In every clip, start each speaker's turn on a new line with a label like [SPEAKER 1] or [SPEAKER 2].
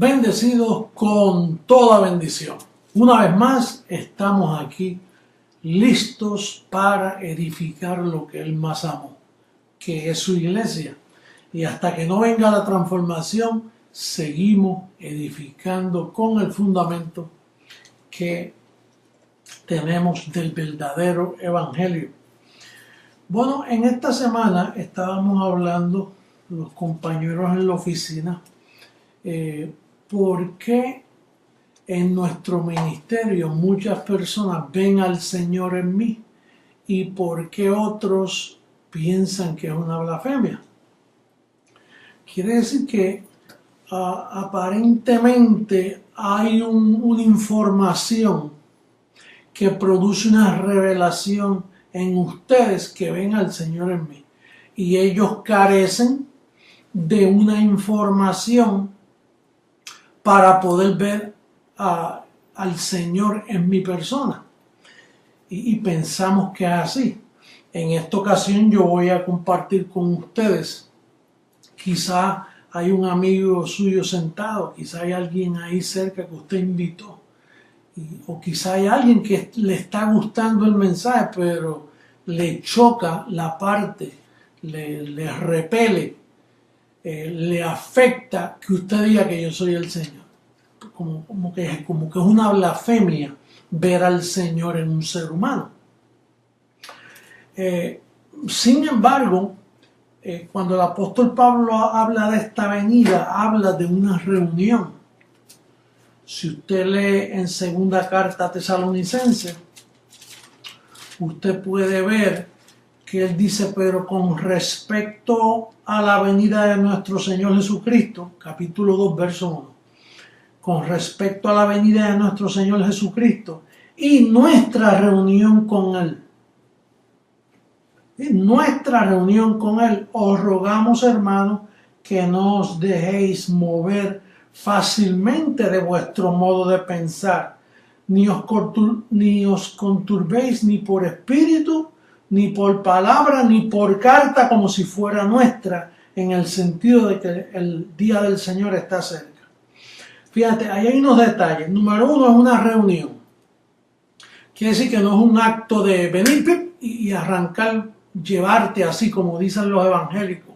[SPEAKER 1] Bendecidos con toda bendición. Una vez más estamos aquí listos para edificar lo que Él más amó, que es su iglesia. Y hasta que no venga la transformación, seguimos edificando con el fundamento que tenemos del verdadero evangelio. Bueno, en esta semana estábamos hablando, los compañeros en la oficina, por qué en nuestro ministerio muchas personas ven al Señor en mí y por qué otros piensan que es una blasfemia. Quiere decir que aparentemente hay una información que produce una revelación en ustedes que ven al Señor en mí y ellos carecen de una información para poder ver al Señor en mi persona. Y pensamos que es así. En esta ocasión yo voy a compartir con ustedes. Quizá hay un amigo suyo sentado, quizá hay alguien ahí cerca que usted invitó. O quizá hay alguien que le está gustando el mensaje, pero le choca la parte, le repele, le afecta que usted diga que yo soy el Señor. Como que es una blasfemia ver al Señor en un ser humano. Sin embargo, cuando el apóstol Pablo habla de esta venida, habla de una reunión. Si usted lee en segunda carta a Tesalonicenses, usted puede ver que él dice, pero con respecto a la venida de nuestro Señor Jesucristo, capítulo 2, verso 1, con respecto a la venida de nuestro Señor Jesucristo y nuestra reunión con Él. En nuestra reunión con Él, os rogamos, hermanos, que no os dejéis mover fácilmente de vuestro modo de pensar, ni os conturbéis ni por espíritu, ni por palabra, ni por carta, como si fuera nuestra, en el sentido de que el día del Señor está cerca. Fíjate, ahí hay unos detalles. Número uno, es una reunión. Quiere decir que no es un acto de venir y arrancar, llevarte así como dicen los evangélicos,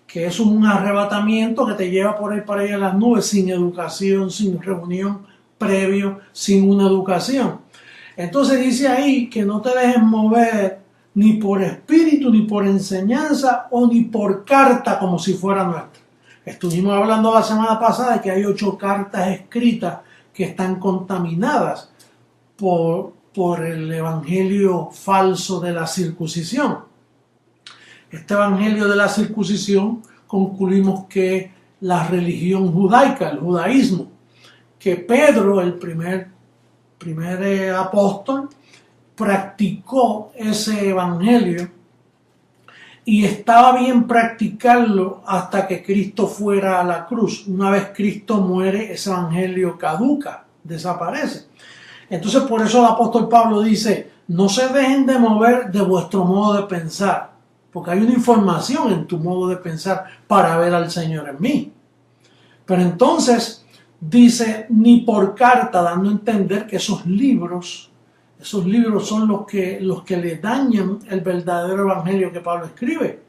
[SPEAKER 1] que es un arrebatamiento que te lleva por ahí para allá a las nubes sin educación, sin reunión previo, sin una educación. Entonces dice ahí que no te dejes mover ni por espíritu, ni por enseñanza o ni por carta como si fuera nuestra. Estuvimos hablando la semana pasada de que hay 8 cartas escritas que están contaminadas por el evangelio falso de la circuncisión. Este evangelio de la circuncisión concluimos que la religión judaica, el judaísmo, que Pedro, el primer apóstol, practicó ese evangelio y estaba bien practicarlo hasta que Cristo fuera a la cruz. Una vez Cristo muere, ese evangelio caduca, desaparece. Entonces por eso el apóstol Pablo dice, no se dejen de mover de vuestro modo de pensar, porque hay una información en tu modo de pensar para ver al Señor en mí. Pero entonces dice, ni por carta, dando a entender que esos libros son los que le dañan el verdadero evangelio que Pablo escribe.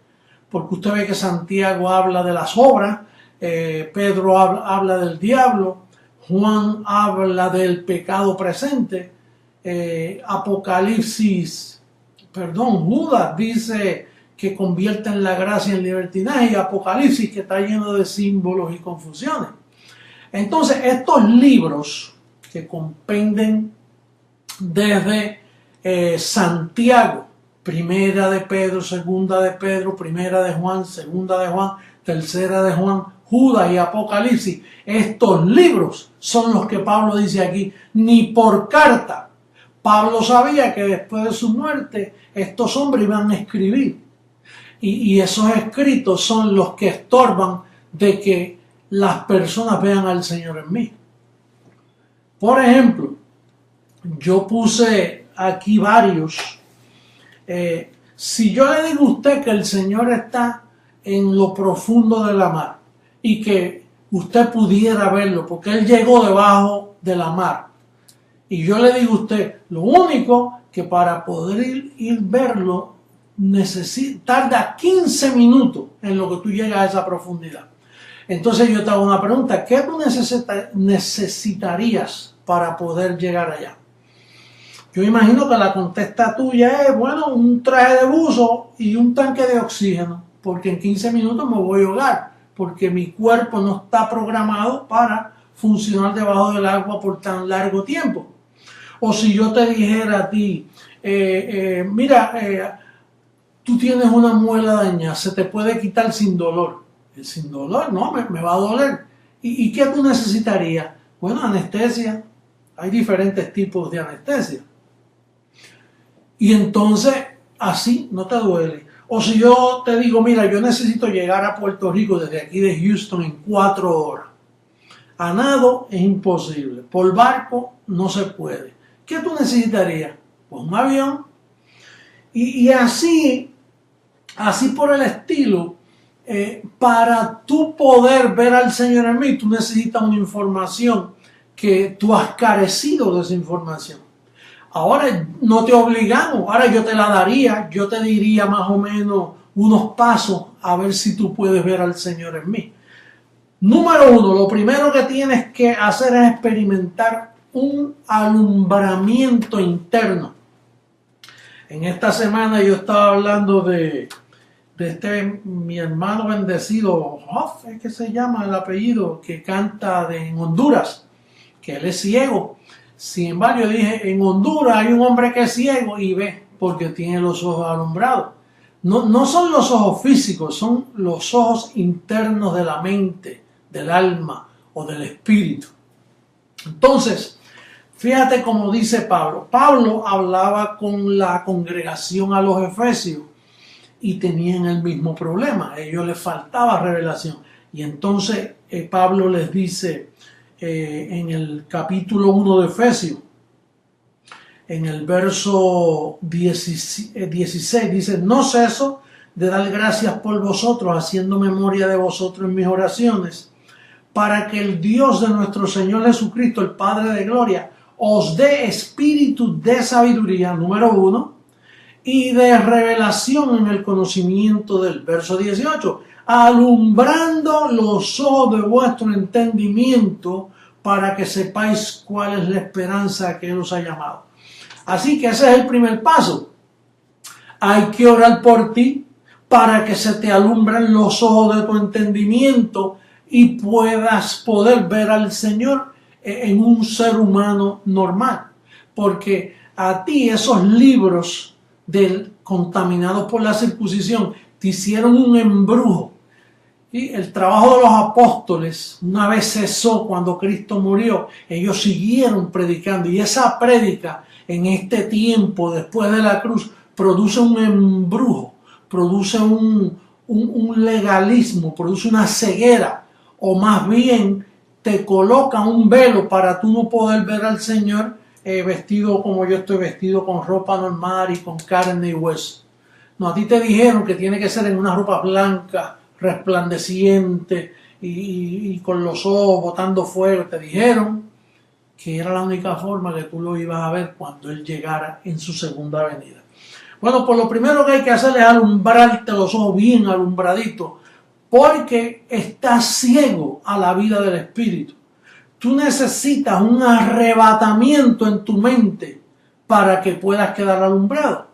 [SPEAKER 1] Porque usted ve que Santiago habla de las obras, Pedro habla del diablo, Juan habla del pecado presente, Judas dice que convierten la gracia en libertinaje y Apocalipsis que está lleno de símbolos y confusiones. Entonces estos libros que compenden desde Santiago, primera de Pedro, segunda de Pedro, primera de Juan, segunda de Juan, tercera de Juan, Judas y Apocalipsis, estos libros son los que Pablo dice aquí, ni por carta. Pablo sabía que después de su muerte estos hombres iban a escribir y esos escritos son los que estorban de que las personas vean al Señor en mí. Por ejemplo, yo puse aquí varios. Si yo le digo a usted que el Señor está en lo profundo de la mar y que usted pudiera verlo, porque él llegó debajo de la mar. Y yo le digo a usted, lo único que para poder ir verlo, tarda 15 minutos en lo que tú llegas a esa profundidad. Entonces yo te hago una pregunta, ¿qué tú necesitarías para poder llegar allá? Yo imagino que la contesta tuya es, bueno, un traje de buzo y un tanque de oxígeno, porque en 15 minutos me voy a ahogar, porque mi cuerpo no está programado para funcionar debajo del agua por tan largo tiempo. O si yo te dijera a ti, mira, tú tienes una muela dañada, se te puede quitar sin dolor. Sin dolor, no, me va a doler. ¿Y qué tú necesitarías? Bueno, anestesia. Hay diferentes tipos de anestesia. Y entonces, así no te duele. O si yo te digo, mira, yo necesito llegar a Puerto Rico desde aquí de Houston en 4 horas. A nado es imposible. Por barco no se puede. ¿Qué tú necesitarías? Pues un avión. Y así por el estilo, para tú poder ver al Señor en mí, tú necesitas una información que tú has carecido de esa información. Ahora no te obligamos, ahora yo te la daría, yo te diría más o menos unos pasos a ver si tú puedes ver al Señor en mí. Número 1, lo primero que tienes que hacer es experimentar un alumbramiento interno. En esta semana yo estaba hablando de mi hermano bendecido, Hoff, es que se llama el apellido, que canta en Honduras, que él es ciego. Sin embargo, yo dije, en Honduras hay un hombre que es ciego y ve, porque tiene los ojos alumbrados. No son los ojos físicos, son los ojos internos de la mente, del alma o del espíritu. Entonces, fíjate cómo dice Pablo. Pablo hablaba con la congregación a los Efesios y tenían el mismo problema. A ellos les faltaba revelación. Y entonces Pablo les dice en el capítulo 1 de Efesios, en el verso 16, dice, no ceso de dar gracias por vosotros, haciendo memoria de vosotros en mis oraciones, para que el Dios de nuestro Señor Jesucristo, el Padre de Gloria, os dé espíritu de sabiduría, número 1, y de revelación en el conocimiento del verso 18, alumbrando los ojos de vuestro entendimiento para que sepáis cuál es la esperanza que Él os ha llamado. Así que ese es el primer paso. Hay que orar por ti para que se te alumbren los ojos de tu entendimiento y puedas poder ver al Señor en un ser humano normal. Porque a ti esos libros contaminados por la circuncisión te hicieron un embrujo. Y el trabajo de los apóstoles una vez cesó cuando Cristo murió. Ellos siguieron predicando y esa prédica en este tiempo después de la cruz produce un embrujo, produce un legalismo, produce una ceguera, o más bien te coloca un velo para tú no poder ver al Señor vestido como yo estoy vestido, con ropa normal y con carne y hueso. No, a ti te dijeron que tiene que ser en una ropa blanca, resplandeciente y con los ojos botando fuego. Te dijeron que era la única forma que tú lo ibas a ver cuando Él llegara en su segunda venida. Bueno, pues lo primero que hay que hacer es alumbrarte los ojos bien alumbraditos, porque estás ciego a la vida del Espíritu. Tú necesitas un arrebatamiento en tu mente para que puedas quedar alumbrado.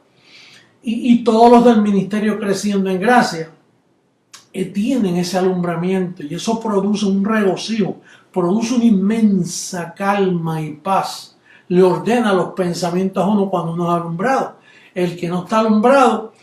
[SPEAKER 1] Y todos los del ministerio Creciendo en Gracia tienen ese alumbramiento y eso produce un regocijo, produce una inmensa calma y paz. Le ordena los pensamientos a uno cuando uno es alumbrado. El que no está alumbrado,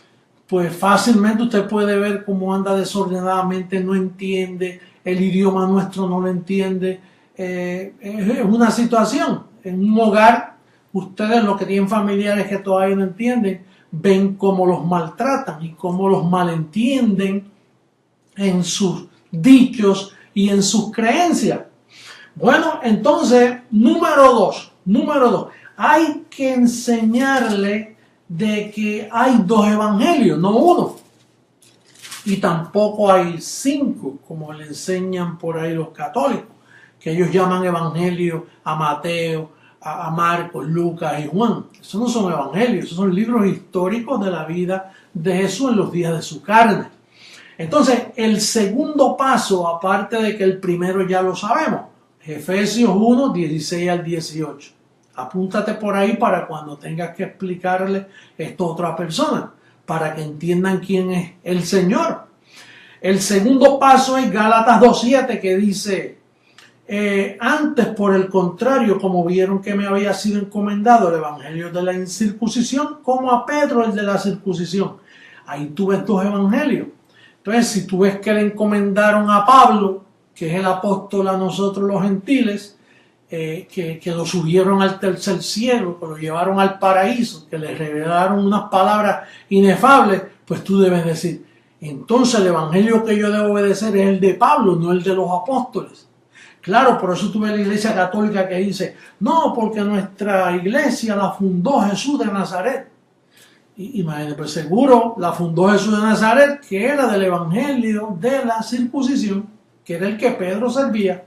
[SPEAKER 1] pues fácilmente usted puede ver cómo anda desordenadamente, no entiende, el idioma nuestro no lo entiende. Es una situación. En un hogar, ustedes los que tienen familiares que todavía no entienden, ven cómo los maltratan y cómo los malentienden en sus dichos y en sus creencias. Bueno, entonces, número dos, hay que enseñarle de que hay dos evangelios, no uno. Y tampoco hay 5, como le enseñan por ahí los católicos, que ellos llaman evangelio a Mateo, a Marcos, Lucas y Juan. Esos no son evangelios, esos son libros históricos de la vida de Jesús en los días de su carne. Entonces, el segundo paso, aparte de que el primero ya lo sabemos, Efesios 1, 16 al 18. Apúntate por ahí para cuando tengas que explicarle esto a otra persona, para que entiendan quién es el Señor. El segundo paso es Gálatas 2:7, que dice: antes, por el contrario, como vieron que me había sido encomendado el evangelio de la incircuncisión, como a Pedro el de la circuncisión. Ahí tú ves 2 evangelios. Entonces, si tú ves que le encomendaron a Pablo, que es el apóstol a nosotros los gentiles, que lo subieron al tercer cielo, que lo llevaron al paraíso, que le revelaron unas palabras inefables, pues tú debes decir, entonces el evangelio que yo debo obedecer es el de Pablo, no el de los apóstoles. Claro, por eso tuve la iglesia católica que dice, no, porque nuestra iglesia la fundó Jesús de Nazaret. Y imagínate, pues seguro la fundó Jesús de Nazaret, que era del evangelio de la circuncisión, que era el que Pedro servía,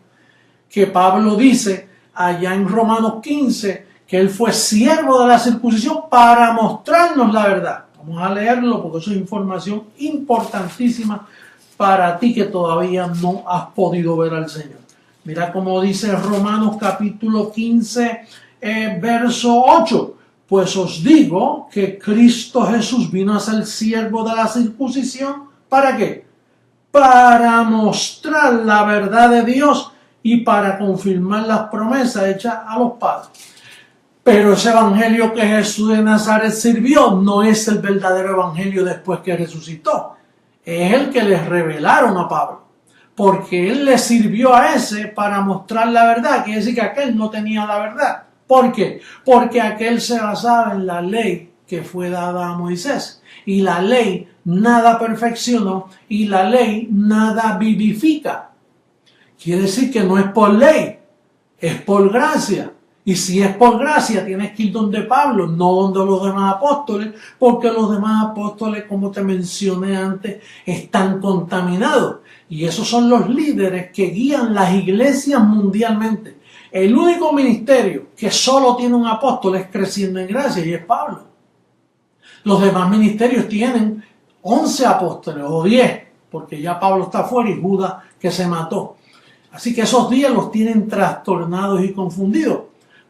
[SPEAKER 1] que Pablo dice allá en Romanos 15, que él fue siervo de la circuncisión para mostrarnos la verdad. Vamos a leerlo porque eso es información importantísima para ti que todavía no has podido ver al Señor. Mira cómo dice Romanos capítulo 15, verso 8. Pues os digo que Cristo Jesús vino a ser siervo de la circuncisión. ¿Para qué? Para mostrar la verdad de Dios y para confirmar las promesas hechas a los padres. Pero ese evangelio que Jesús de Nazaret sirvió no es el verdadero evangelio después que resucitó. Es el que les revelaron a Pablo. Porque él le sirvió a ese para mostrar la verdad. Quiere decir que aquel no tenía la verdad. ¿Por qué? Porque aquel se basaba en la ley que fue dada a Moisés. Y la ley nada perfeccionó y la ley nada vivifica. Quiere decir que no es por ley, es por gracia. Y si es por gracia, tienes que ir donde Pablo, no donde los demás apóstoles, porque los demás apóstoles, como te mencioné antes, están contaminados. Y esos son los líderes que guían las iglesias mundialmente. El único ministerio que solo tiene un apóstol es Creciendo en Gracia, y es Pablo. Los demás ministerios tienen 11 apóstoles o 10, porque ya Pablo está fuera y Judas que se mató. Así que esos 10 los tienen trastornados y confundidos.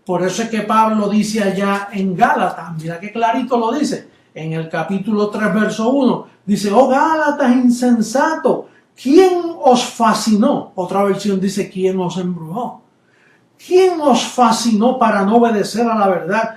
[SPEAKER 1] Por eso es que Pablo dice allá en Gálatas, mira qué clarito lo dice, en el capítulo 3, verso 1, dice, oh Gálatas insensato, ¿quién os fascinó? Otra versión dice, ¿quién os embrujó? ¿Quién os fascinó para no obedecer a la verdad?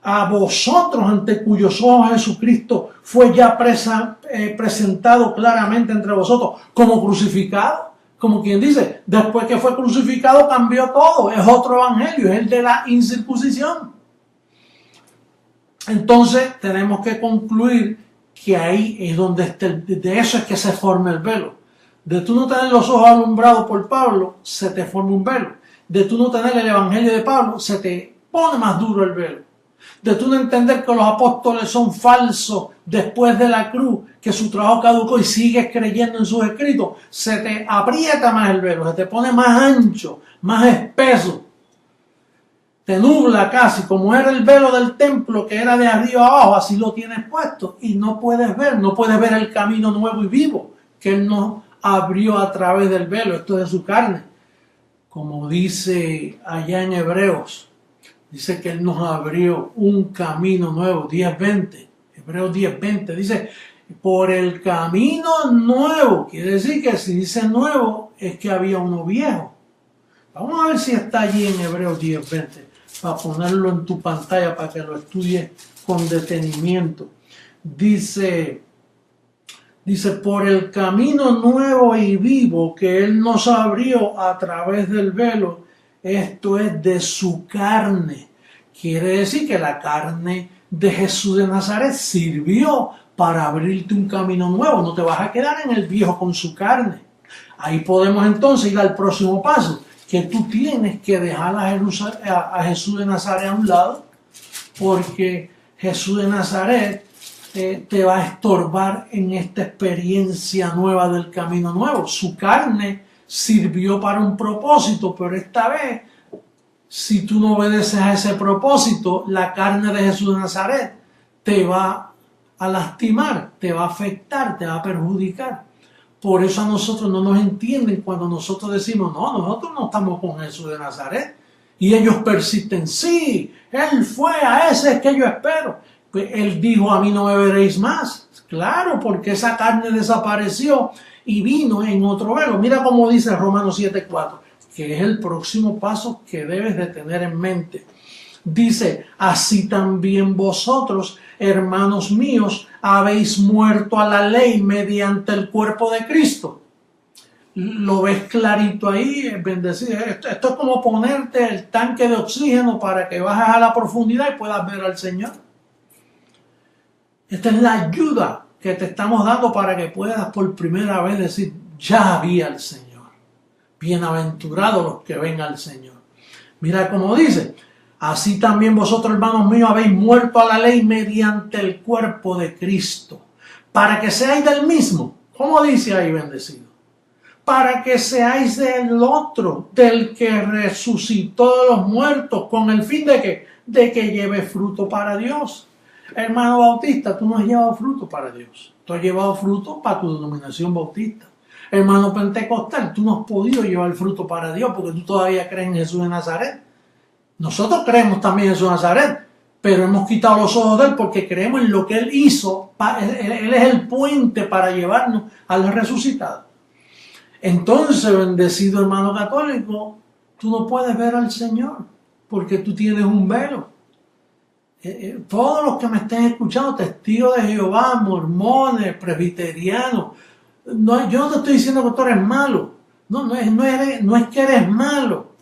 [SPEAKER 1] A vosotros, ante cuyos ojos Jesucristo fue ya presentado claramente entre vosotros como crucificado. Como quien dice, después que fue crucificado cambió todo, es otro evangelio, es el de la incircuncisión. Entonces tenemos que concluir que ahí es donde de eso es que se forma el velo. De tú no tener los ojos alumbrados por Pablo, se te forma un velo. De tú no tener el evangelio de Pablo, se te pone más duro el velo. De tú no entender que los apóstoles son falsos después de la cruz, que su trabajo caducó y sigues creyendo en sus escritos, se te aprieta más el velo, se te pone más ancho, más espeso, te nubla casi, como era el velo del templo que era de arriba abajo, así lo tienes puesto y no puedes ver el camino nuevo y vivo que Él nos abrió a través del velo, esto es de su carne, como dice allá en Hebreos. Dice que Él nos abrió un camino nuevo, 10:20. Hebreos 10:20 dice, por el camino nuevo. Quiere decir que si dice nuevo, es que había uno viejo. Vamos a ver si está allí en Hebreos 10:20, para ponerlo en tu pantalla, para que lo estudies con detenimiento. Dice, por el camino nuevo y vivo que Él nos abrió a través del velo, esto es de su carne. Quiere decir que la carne de Jesús de Nazaret sirvió para abrirte un camino nuevo. No te vas a quedar en el viejo con su carne. Ahí podemos entonces ir al próximo paso, que tú tienes que dejar a Jesús de Nazaret a un lado, porque Jesús de Nazaret te va a estorbar en esta experiencia nueva del camino nuevo. Su carne sirvió para un propósito, pero esta vez, si tú no obedeces a ese propósito, la carne de Jesús de Nazaret te va a lastimar, te va a afectar, te va a perjudicar. Por eso a nosotros no nos entienden cuando nosotros decimos, no, nosotros no estamos con Jesús de Nazaret. Y ellos persisten, sí, Él fue, a ese es que yo espero. Pues Él dijo, a mí no me veréis más. Claro, porque esa carne desapareció y vino en otro velo. Mira cómo dice Romanos 7:4, que es el próximo paso que debes de tener en mente. Dice, así también vosotros, hermanos míos, habéis muerto a la ley mediante el cuerpo de Cristo. Lo ves clarito ahí, bendecido. Esto es como ponerte el tanque de oxígeno para que bajes a la profundidad y puedas ver al Señor. Esta es la ayuda que te estamos dando para que puedas por primera vez decir, ya vi al Señor. Bienaventurados los que ven al Señor. Mira cómo dice, así también vosotros, hermanos míos, habéis muerto a la ley mediante el cuerpo de Cristo, para que seáis del mismo. ¿Cómo dice ahí, bendecido? Para que seáis del otro, del que resucitó de los muertos, con el fin de que lleve fruto para Dios. Hermano bautista, tú no has llevado fruto para Dios. Tú has llevado fruto para tu denominación bautista. Hermano pentecostal, tú no has podido llevar fruto para Dios porque tú todavía crees en Jesús de Nazaret. Nosotros creemos también en Jesús de Nazaret, pero hemos quitado los ojos de Él porque creemos en lo que Él hizo. Él es el puente para llevarnos al resucitado. Entonces, bendecido hermano católico, tú no puedes ver al Señor porque tú tienes un velo. Todos los que me estén escuchando, testigos de Jehová, mormones, presbiterianos, yo no te estoy diciendo que tú eres malo, no es que eres malo,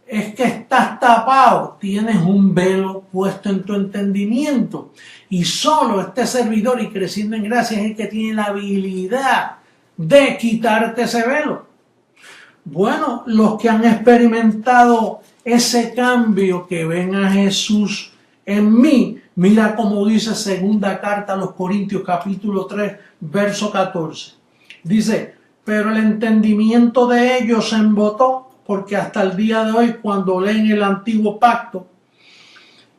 [SPEAKER 1] es que estás tapado, tienes un velo puesto en tu entendimiento y solo este servidor y creciendo en gracia es el que tiene la habilidad de quitarte ese velo. Bueno, los que han experimentado ese cambio, que ven a Jesús en mí, mira cómo dice segunda carta a los Corintios capítulo 3, verso 14. Dice, pero el entendimiento de ellos se embotó, porque hasta el día de hoy cuando leen el antiguo pacto,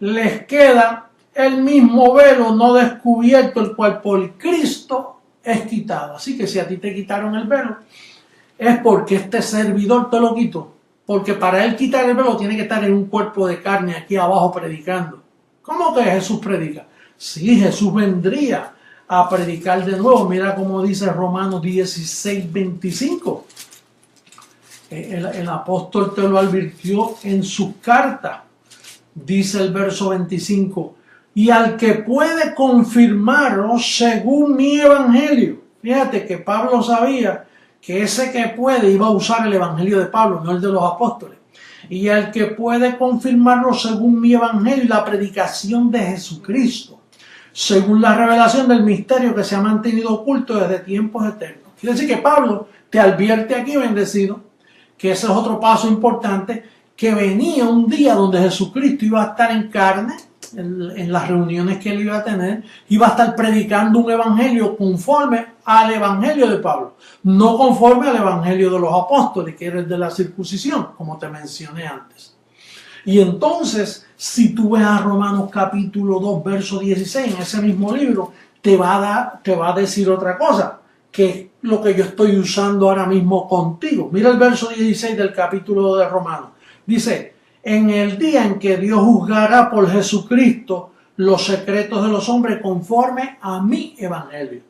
[SPEAKER 1] les queda el mismo velo no descubierto, el cual por Cristo es quitado. Así que si a ti te quitaron el velo, es porque este servidor te lo quitó. Porque para él quitar el velo tiene que estar en un cuerpo de carne aquí abajo predicando. ¿Cómo que Jesús predica? Sí, Jesús vendría a predicar de nuevo. Mira cómo dice Romanos 16:25. El apóstol te lo advirtió en sus cartas. Dice el verso 25. Y al que puede confirmaros según mi evangelio. Fíjate que Pablo sabía que ese que puede iba a usar el evangelio de Pablo, no el de los apóstoles. Y al que puede confirmarlo según mi evangelio y la predicación de Jesucristo, según la revelación del misterio que se ha mantenido oculto desde tiempos eternos. Quiere decir que Pablo te advierte aquí, bendecido, que ese es otro paso importante, que venía un día donde Jesucristo iba a estar en carne, en las reuniones que él iba a tener, iba a estar predicando un evangelio conforme al evangelio de Pablo, no conforme al evangelio de los apóstoles, que era el de la circuncisión, como te mencioné antes. Y entonces, si tú ves a Romanos capítulo 2, verso 16, en ese mismo libro, te va a decir otra cosa, que es lo que yo estoy usando ahora mismo contigo. Mira el verso 16 del capítulo de Romanos. Dice, en el día en que Dios juzgará por Jesucristo los secretos de los hombres conforme a mi evangelio.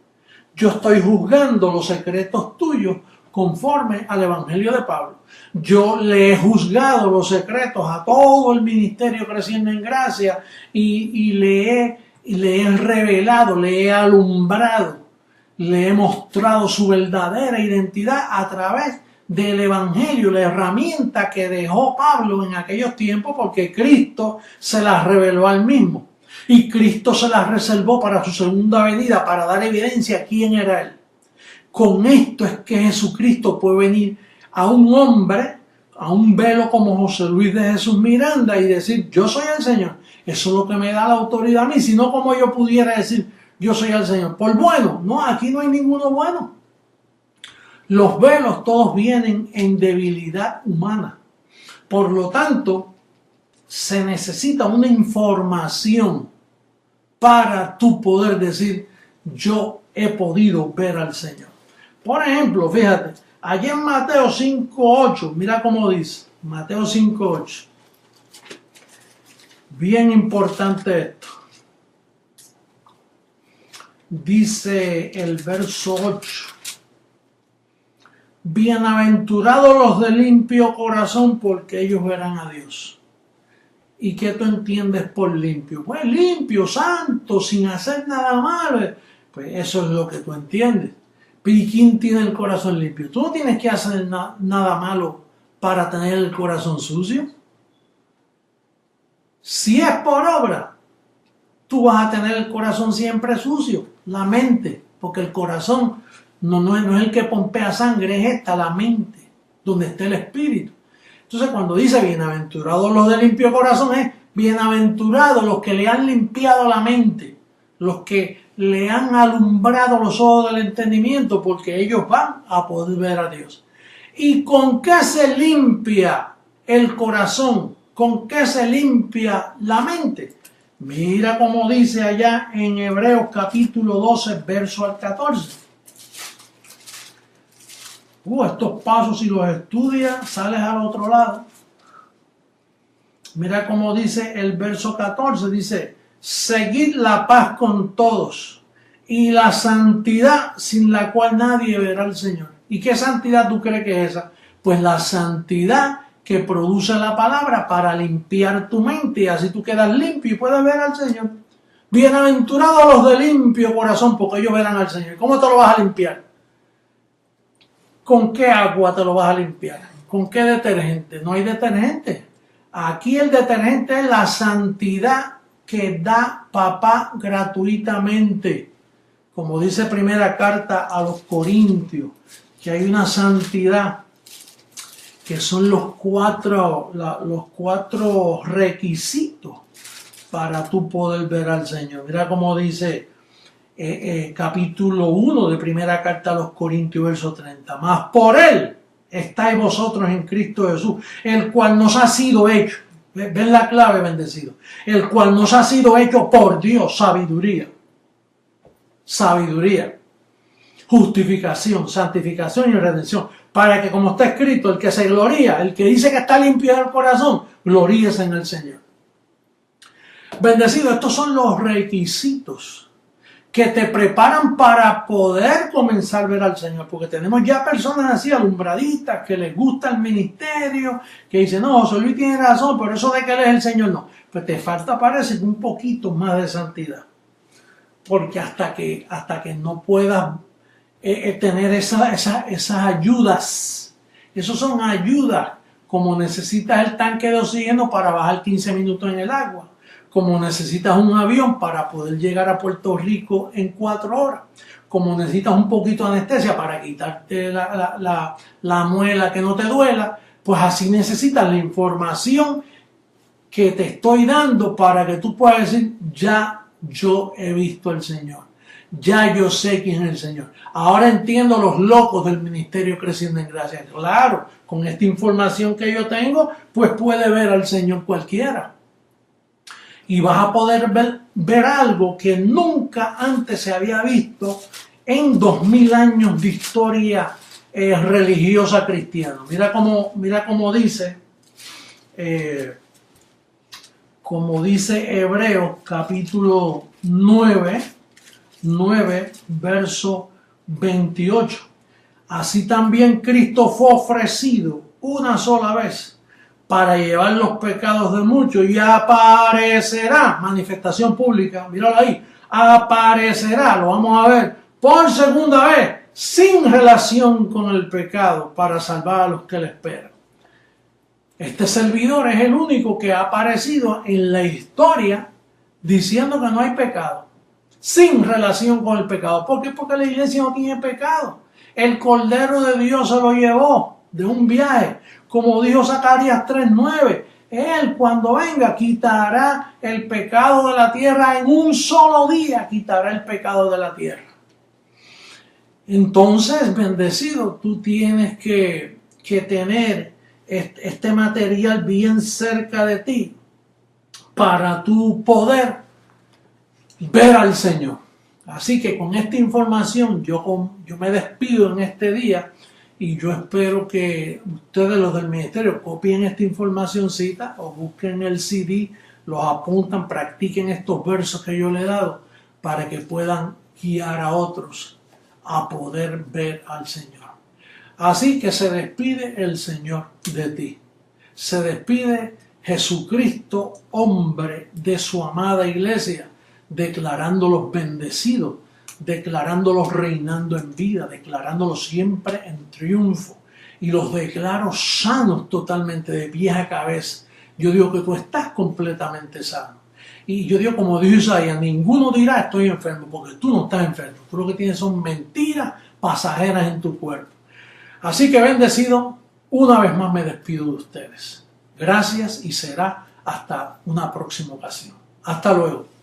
[SPEAKER 1] Yo estoy juzgando los secretos tuyos conforme al evangelio de Pablo. Yo le he juzgado los secretos a todo el ministerio creciendo en gracia y le he revelado, le he alumbrado, le he mostrado su verdadera identidad a través del evangelio, la herramienta que dejó Pablo en aquellos tiempos, porque Cristo se las reveló al mismo y Cristo se las reservó para su segunda venida, para dar evidencia a quién era él. Con esto es que Jesucristo puede venir a un hombre, a un velo como José Luis de Jesús Miranda y decir, yo soy el Señor. Eso es lo que me da la autoridad a mí, sino como yo pudiera decir, yo soy el Señor. Por bueno, no, aquí no hay ninguno bueno. Los velos todos vienen en debilidad humana. Por lo tanto, se necesita una información para tú poder decir, yo he podido ver al Señor. Por ejemplo, fíjate, allí en Mateo 5:8, mira cómo dice, Mateo 5:8. Bien importante esto. Dice el verso 8. Bienaventurados los de limpio corazón, porque ellos verán a Dios. ¿Y qué tú entiendes por limpio? Pues limpio, santo, sin hacer nada malo. Pues eso es lo que tú entiendes. ¿Y quién tiene el corazón limpio? Tú no tienes que hacer nada malo para tener el corazón sucio. Si es por obra, tú vas a tener el corazón siempre sucio, la mente, porque el corazón no es el que pompea sangre, es esta, la mente, donde está el espíritu. Entonces cuando dice bienaventurados los de limpio corazón, es bienaventurados los que le han limpiado la mente, los que le han alumbrado los ojos del entendimiento, porque ellos van a poder ver a Dios. ¿Y con qué se limpia el corazón? ¿Con qué se limpia la mente? Mira cómo dice allá en Hebreos capítulo 12, verso al 14. Estos pasos, si los estudias, sales al otro lado. Mira cómo dice el verso 14, dice, seguid la paz con todos y la santidad sin la cual nadie verá al Señor. ¿Y qué santidad tú crees que es esa? Pues la santidad que produce la palabra para limpiar tu mente, y así tú quedas limpio y puedes ver al Señor. Bienaventurados los de limpio corazón, porque ellos verán al Señor. ¿Cómo te lo vas a limpiar? ¿Con qué agua te lo vas a limpiar? ¿Con qué detergente? No hay detergente. Aquí el detergente es la santidad que da papá gratuitamente. Como dice primera carta a los Corintios, que hay una santidad que son los cuatro requisitos para tú poder ver al Señor. Mira cómo dice capítulo 1 de primera carta a los Corintios, verso 30. Mas por Él estáis vosotros en Cristo Jesús, el cual nos ha sido hecho, ven la clave, bendecido, el cual nos ha sido hecho por Dios, sabiduría, justificación, santificación y redención, para que, como está escrito, el que se gloría, el que dice que está limpio del corazón, gloríese en el Señor. Bendecido, estos son los requisitos que te preparan para poder comenzar a ver al Señor, porque tenemos ya personas así, alumbraditas, que les gusta el ministerio, que dicen, no, José Luis tiene razón, pero eso de que Él es el Señor, no. Pues te falta, parece, un poquito más de santidad, porque hasta que no puedas tener esas ayudas, esos son ayudas, como necesitas el tanque de oxígeno para bajar 15 minutos en el agua, como necesitas un avión para poder llegar a Puerto Rico en 4 horas, como necesitas un poquito de anestesia para quitarte la muela que no te duela, pues así necesitas la información que te estoy dando para que tú puedas decir, ya yo he visto al Señor, ya yo sé quién es el Señor. Ahora entiendo los locos del ministerio Creciendo en Gracia. Claro, con esta información que yo tengo, pues puede ver al Señor cualquiera. Y vas a poder ver algo que nunca antes se había visto en 2000 años de historia religiosa cristiana. Mira cómo dice, Hebreos capítulo 9, verso 28. Así también Cristo fue ofrecido una sola vez para llevar los pecados de muchos, y aparecerá, manifestación pública, míralo ahí, aparecerá, lo vamos a ver, por segunda vez, sin relación con el pecado, para salvar a los que le esperan. Este servidor es el único que ha aparecido en la historia diciendo que no hay pecado, sin relación con el pecado. ¿Por qué? Porque la iglesia no tiene pecado. El Cordero de Dios se lo llevó de un viaje. Como dijo Zacarías 3:9, Él cuando venga quitará el pecado de la tierra en un solo día, quitará el pecado de la tierra. Entonces, bendecido, tú tienes que tener este material bien cerca de ti para tu poder ver al Señor. Así que con esta información yo me despido en este día y yo espero que ustedes, los del ministerio, copien esta informacioncita o busquen el CD, los apuntan, practiquen estos versos que yo les he dado para que puedan guiar a otros a poder ver al Señor. Así que se despide el Señor de ti. Se despide Jesucristo, hombre de su amada iglesia, declarándolos bendecidos, declarándolos reinando en vida, declarándolos siempre en triunfo. Y los declaro sanos totalmente, de pies a cabeza. Yo digo que tú estás completamente sano. Y yo digo, como dijo Isaías, ninguno dirá estoy enfermo, porque tú no estás enfermo. Tú lo que tienes son mentiras pasajeras en tu cuerpo. Así que bendecido, una vez más me despido de ustedes. Gracias y será hasta una próxima ocasión. Hasta luego.